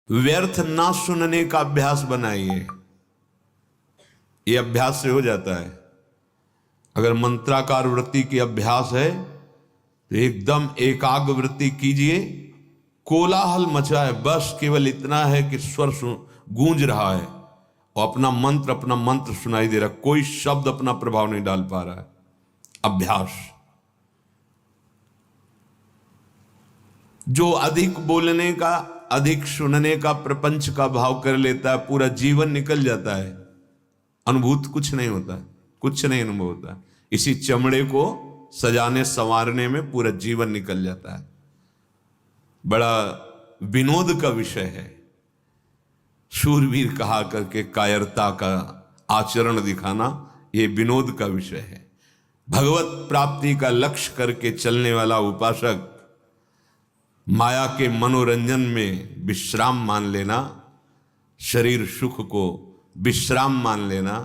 व्यर्थ ना सुनने का अभ्यास बनाइए। ये अभ्यास से हो जाता है। अगर मंत्राकार वृत्ति की अभ्यास है तो एकदम एकाग्र वृत्ति कीजिए, कोलाहल मचा है, बस केवल इतना है कि स्वर गूंज रहा है और अपना मंत्र सुनाई दे रहा, कोई शब्द अपना प्रभाव नहीं डाल पा रहा है। अभ्यास। जो अधिक बोलने का, अधिक सुनने का, प्रपंच का भाव कर लेता है, पूरा जीवन निकल जाता है, अनुभूत कुछ नहीं होता, कुछ नहीं अनुभव होता। इसी चमड़े को सजाने संवारने में पूरा जीवन निकल जाता है। बड़ा विनोद का विषय है। शूरवीर कहा करके कायरता का आचरण दिखाना, यह विनोद का विषय है। भगवत प्राप्ति का लक्ष्य करके चलने वाला उपासक माया के मनोरंजन में विश्राम मान लेना, शरीर सुख को विश्राम मान लेना।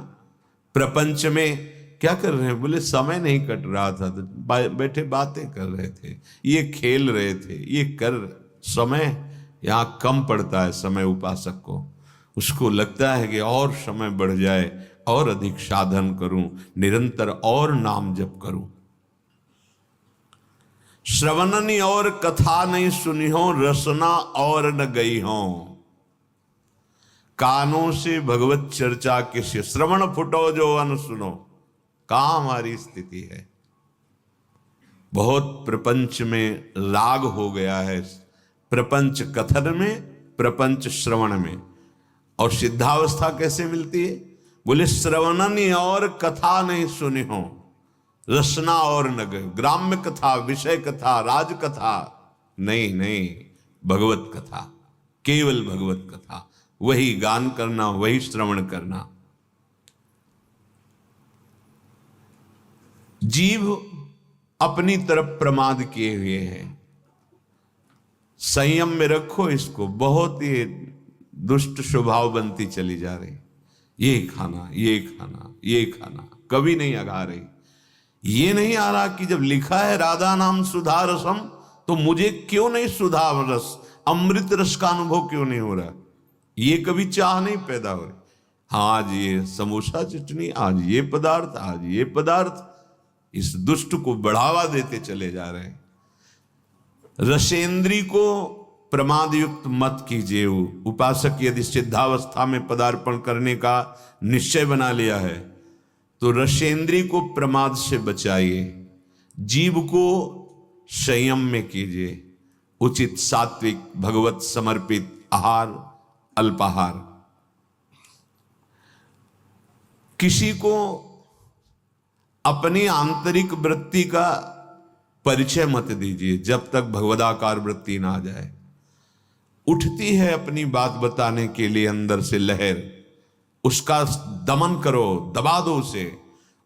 प्रपंच में क्या कर रहे हैं? बोले समय नहीं कट रहा था तो बैठे बातें कर रहे थे, ये खेल रहे थे, ये कर। समय यहां कम पड़ता है। समय उपासक को, उसको लगता है कि और समय बढ़ जाए, और अधिक साधन करूं, निरंतर और नाम जप करूं। श्रवणनी और कथा नहीं सुनी हो, रसना और न गई हो। कानों से भगवत चर्चा किसे, श्रवण फुटो जो अन सुनो। कहां हमारी स्थिति है? बहुत प्रपंच में राग हो गया है, प्रपंच कथन में, प्रपंच श्रवण में। और सिद्धावस्था कैसे मिलती है? बोले श्रवणनी और कथा नहीं सुनी हो, रसना और न गए। ग्राम्य कथा, विषय कथा, राज कथा नहीं, नहीं, भगवत कथा, केवल भगवत कथा, वही गान करना, वही श्रवण करना। जीव अपनी तरफ प्रमाद किए हुए है, संयम में रखो इसको। बहुत ही दुष्ट स्वभाव बनती चली जा रही। ये खाना, ये खाना, ये खाना, कभी नहीं अगा रही। ये नहीं आ रहा कि जब लिखा है राधा नाम सुधा रसम, तो मुझे क्यों नहीं सुधा रस, अमृत रस का अनुभव क्यों नहीं हो रहा? ये कभी चाह नहीं पैदा हो रही। हाँ, आज ये समोसा चटनी, आज ये पदार्थ, आज ये पदार्थ, इस दुष्ट को बढ़ावा देते चले जा रहे हैं। रसेंद्री को प्रमाद युक्त मत कीजिए। उपासक यदि सिद्धावस्था में पदार्पण करने का निश्चय बना लिया है तो रसेंद्री को प्रमाद से बचाइए, जीव को संयम में कीजिए। उचित सात्विक भगवत समर्पित आहार, अल्पाहार। किसी को अपनी आंतरिक वृत्ति का परिचय मत दीजिए जब तक भगवदाकार वृत्ति ना आ जाए। उठती है अपनी बात बताने के लिए अंदर से लहर, उसका दमन करो, दबा दो उसे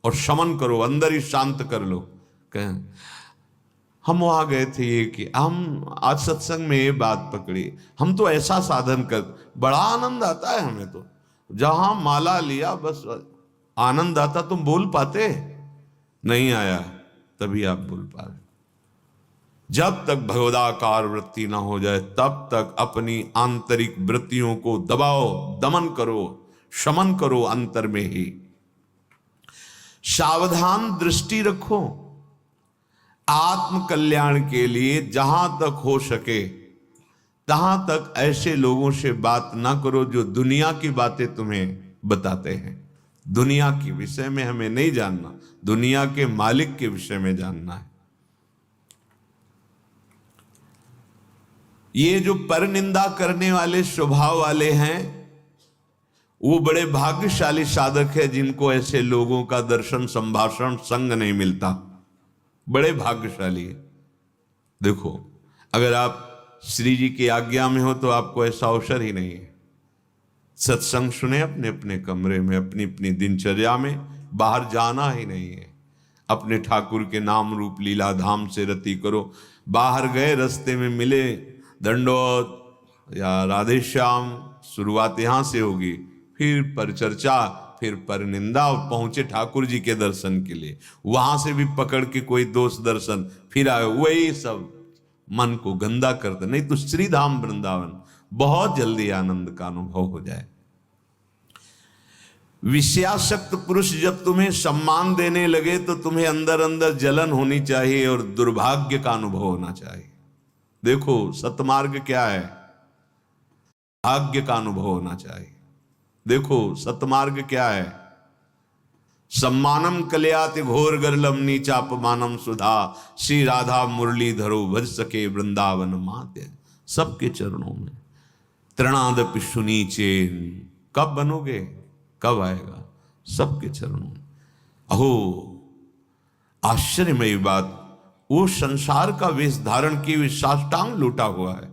और शमन करो, अंदर ही शांत कर लो। हम वहां गए थे, ये कि हम आज सत्संग में ये बात पकड़ी, हम तो ऐसा साधन कर, बड़ा आनंद आता है हमें तो। जहां माला लिया बस आनंद आता। तुम बोल पाते? नहीं आया, तभी आप बोल पा रहे। जब तक भगवदाकार वृत्ति ना हो जाए तब तक अपनी आंतरिक वृत्तियों को दबाओ, दमन करो, शमन करो अंतर में ही। सावधान दृष्टि रखो आत्म कल्याण के लिए। जहां तक हो सके तहां तक ऐसे लोगों से बात ना करो जो दुनिया की बातें तुम्हें बताते हैं। दुनिया के विषय में हमें नहीं जानना, दुनिया के मालिक के विषय में जानना है। ये जो परनिंदा करने वाले स्वभाव वाले हैं, वो बड़े भाग्यशाली साधक है जिनको ऐसे लोगों का दर्शन, संभाषण, संग नहीं मिलता। बड़े भाग्यशाली है। देखो, अगर आप श्री जी की आज्ञा में हो तो आपको ऐसा अवसर ही नहीं है। सत्संग सुने अपने अपने कमरे में, अपनी अपनी दिनचर्या में, बाहर जाना ही नहीं है। अपने ठाकुर के नाम रूप लीला धाम से रति करो। बाहर गए, रास्ते में मिले, दंडोत या राधे श्याम, शुरुआत यहां से होगी, फिर परिचर्चा, फिर परनिंदा, पहुंचे ठाकुर जी के दर्शन के लिए, वहां से भी पकड़ के कोई दोस्त दर्शन, फिर आए, वही सब मन को गंदा करते। नहीं तो श्री धाम वृंदावन बहुत जल्दी आनंद का अनुभव हो जाए। विषयासक्त पुरुष जब तुम्हें सम्मान देने लगे तो तुम्हें अंदर अंदर जलन होनी चाहिए और दुर्भाग्य का अनुभव होना चाहिए। देखो सतमार्ग क्या है, भाग्य का अनुभव होना चाहिए। देखो सतमार्ग क्या है, सम्मानम कल्याति घोर गरलम नीचापमानम सुधा श्री राधा मुरलीधरो भज सके वृंदावन माते। सबके चरणों में तृणादपि सुनीचेन, कब बनोगे, कब आएगा, सबके चरणों में। अहो आश्चर्यमयी बात, वो संसार का वेश धारण किए हुए साष्टांग लूटा हुआ है,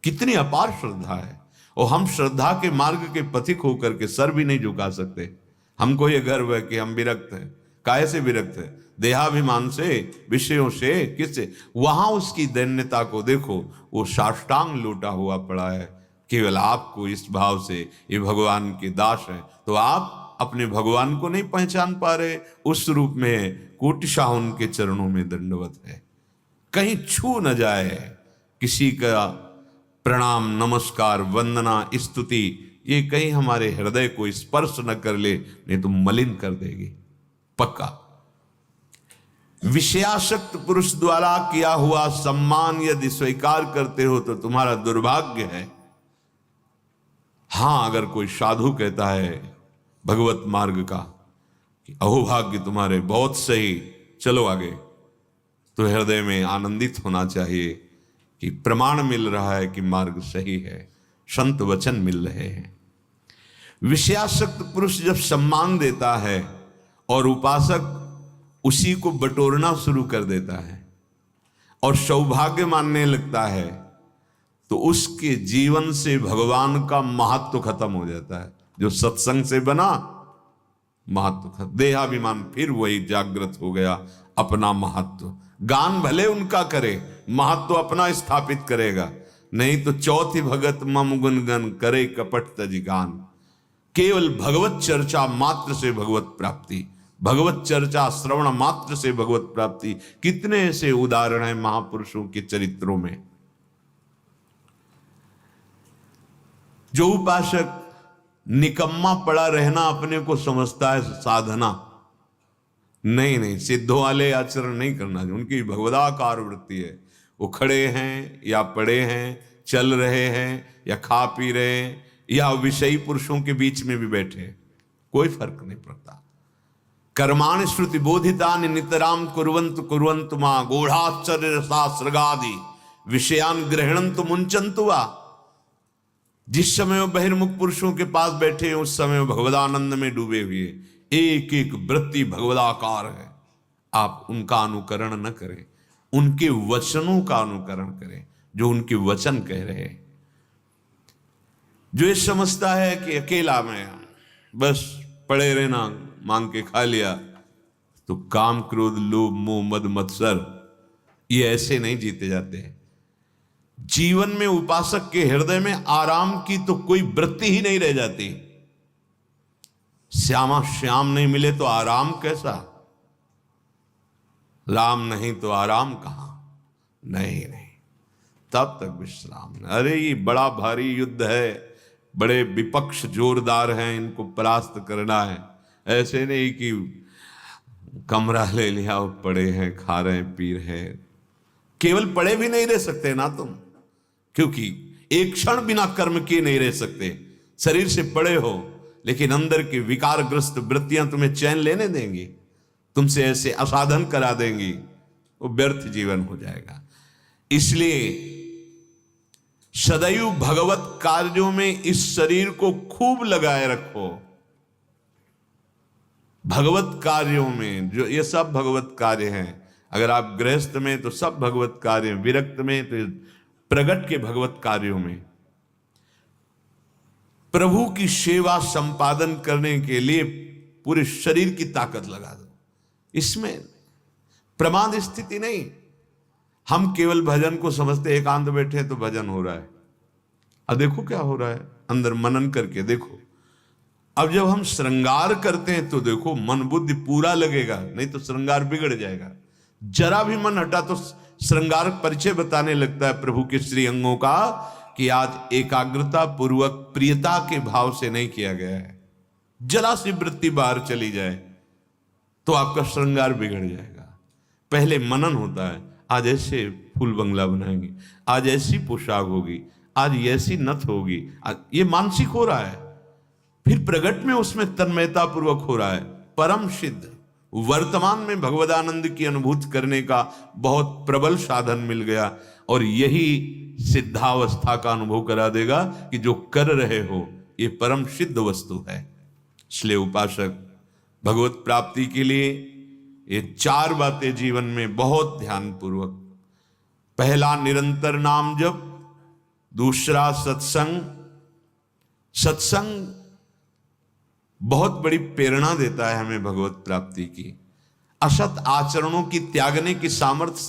कितनी अपार श्रद्धा है। और हम श्रद्धा के मार्ग के पथिक होकर के सर भी नहीं झुका सकते। हमको ये गर्व है कि हम विरक्त हैं। काहे से विरक्त है? देहाभिमान से, विषयों से, किससे? वहां उसकी दैन्यता को देखो, वो साष्टांग लूटा हुआ पड़ा है। केवल आपको इस भाव से ये भगवान के दास हैं, तो आप अपने भगवान को नहीं पहचान पा रहे, उस रूप में कोटिशाह उनके चरणों में दंडवत है। कहीं छू न जाए किसी का प्रणाम, नमस्कार, वंदना, स्तुति, ये कहीं हमारे हृदय को स्पर्श न कर ले, नहीं तो मलिन कर देगी पक्का। विषयासक्त पुरुष द्वारा किया हुआ सम्मान यदि स्वीकार करते हो तो तुम्हारा दुर्भाग्य है। हां, अगर कोई साधु कहता है भगवत मार्ग का कि अहोभाग्य तुम्हारे, बहुत सही, चलो आगे, तो हृदय में आनंदित होना चाहिए कि प्रमाण मिल रहा है कि मार्ग सही है, संत वचन मिल रहे हैं। विषयासक्त पुरुष जब सम्मान देता है और उपासक उसी को बटोरना शुरू कर देता है और सौभाग्य मानने लगता है, तो उसके जीवन से भगवान का महत्व खत्म हो जाता है। जो सत्संग से बना महत्व खत्म, देहाभिमान फिर वही जागृत हो गया, अपना महत्व। गान भले उनका करे, महत्व अपना स्थापित करेगा, नहीं तो चौथी भगत मम गुणगन करे कपट तज गान। केवल भगवत चर्चा मात्र से भगवत प्राप्ति, भगवत चर्चा श्रवण मात्र से भगवत प्राप्ति। कितने ऐसे उदाहरण हैं महापुरुषों के चरित्रों में। जो उपासक निकम्मा पड़ा रहना अपने को समझता है साधना, नहीं, सिद्धों वाले आचरण नहीं करना। उनकी भगवदाकार वृत्ति है। वो खड़े हैं या पड़े हैं, चल रहे हैं या खा पी रहे हैं, या विषयी पुरुषों के बीच में भी बैठे, कोई फर्क नहीं पड़ता। कर्माणि श्रुति बोधितानि नितराम कुर्वन्तु कुर्वन्तु मां गूढ़ाश्चर्य रसा सृगादि विषयान ग्रहणन्तु मुंचन्तु वा। जिस समय वो बहिर्मुख पुरुषों के पास बैठे हैं, उस समय वो भगवदानंद में डूबे हुए, एक एक वृत्ति भगवदाकार है। आप उनका अनुकरण न करें, उनके वचनों का अनुकरण करें, जो उनके वचन कह रहे हैं। जो ये समझता है कि अकेला में बस पड़े रहना, मांग के खा लिया, तो काम, क्रोध, लोभ, मोह, मद, मत्सर, ये ऐसे नहीं जीते जाते हैं। जीवन में उपासक के हृदय में आराम की तो कोई वृत्ति ही नहीं रह जाती। श्यामा श्याम नहीं मिले तो आराम कैसा? राम नहीं तो आराम कहां? नहीं, तब तक विश्राम नहीं। अरे ये बड़ा भारी युद्ध है, बड़े विपक्ष जोरदार हैं, इनको परास्त करना है। ऐसे नहीं कि कमरा ले लिया, पड़े हैं, खा रहे हैं, पी रहे हैं। केवल पड़े भी नहीं रह सकते ना तुम, क्योंकि एक क्षण बिना कर्म किए नहीं रह सकते। शरीर से पड़े हो, लेकिन अंदर की विकारग्रस्त वृत्तियां तुम्हें चैन लेने देंगी, तुमसे ऐसे असाधन करा देंगी, वो व्यर्थ जीवन हो जाएगा। इसलिए सदैव भगवत कार्यों में इस शरीर को खूब लगाए रखो। भगवत कार्यों में, जो ये सब भगवत कार्य हैं। अगर आप गृहस्थ में तो सब भगवत कार्य, विरक्त में तो प्रगट के भगवत कार्यों में प्रभु की सेवा संपादन करने के लिए पूरे शरीर की ताकत लगा दो। इसमें प्रमाद स्थिति नहीं। हम केवल भजन को समझते, एकांत बैठे तो भजन हो रहा है। अब देखो क्या हो रहा है, अंदर मनन करके देखो। अब जब हम श्रृंगार करते हैं तो देखो मन बुद्धि पूरा लगेगा, नहीं तो श्रृंगार बिगड़ जाएगा। जरा भी मन हटा तो श्रृंगार परिचय बताने लगता है प्रभु के श्री अंगों का, कि आज एकाग्रता पूर्वक प्रियता के भाव से नहीं किया गया है। जरा सी वृत्ति बाहर चली जाए तो आपका श्रृंगार बिगड़ जाएगा। पहले मनन होता है, आज ऐसे फूल बंगला बनाएंगे, आज ऐसी पोशाक होगी, आज ऐसी नथ होगी, आज ये मानसिक हो रहा है। फिर प्रगट में उसमें तन्मयता पूर्वक हो रहा है। परम सिद्ध वर्तमान में भगवदानंद की अनुभूति करने का बहुत प्रबल साधन मिल गया, और यही सिद्धावस्था का अनुभव करा देगा कि जो कर रहे हो ये परम सिद्ध वस्तु है। इसलिए उपासक भगवत प्राप्ति के लिए ये 4 बातें जीवन में बहुत ध्यान पूर्वक, पहला निरंतर नाम जप, दूसरा सत्संग। सत्संग बहुत बड़ी प्रेरणा देता है हमें भगवत प्राप्ति की। असत आचरणों की त्यागने की सामर्थ्य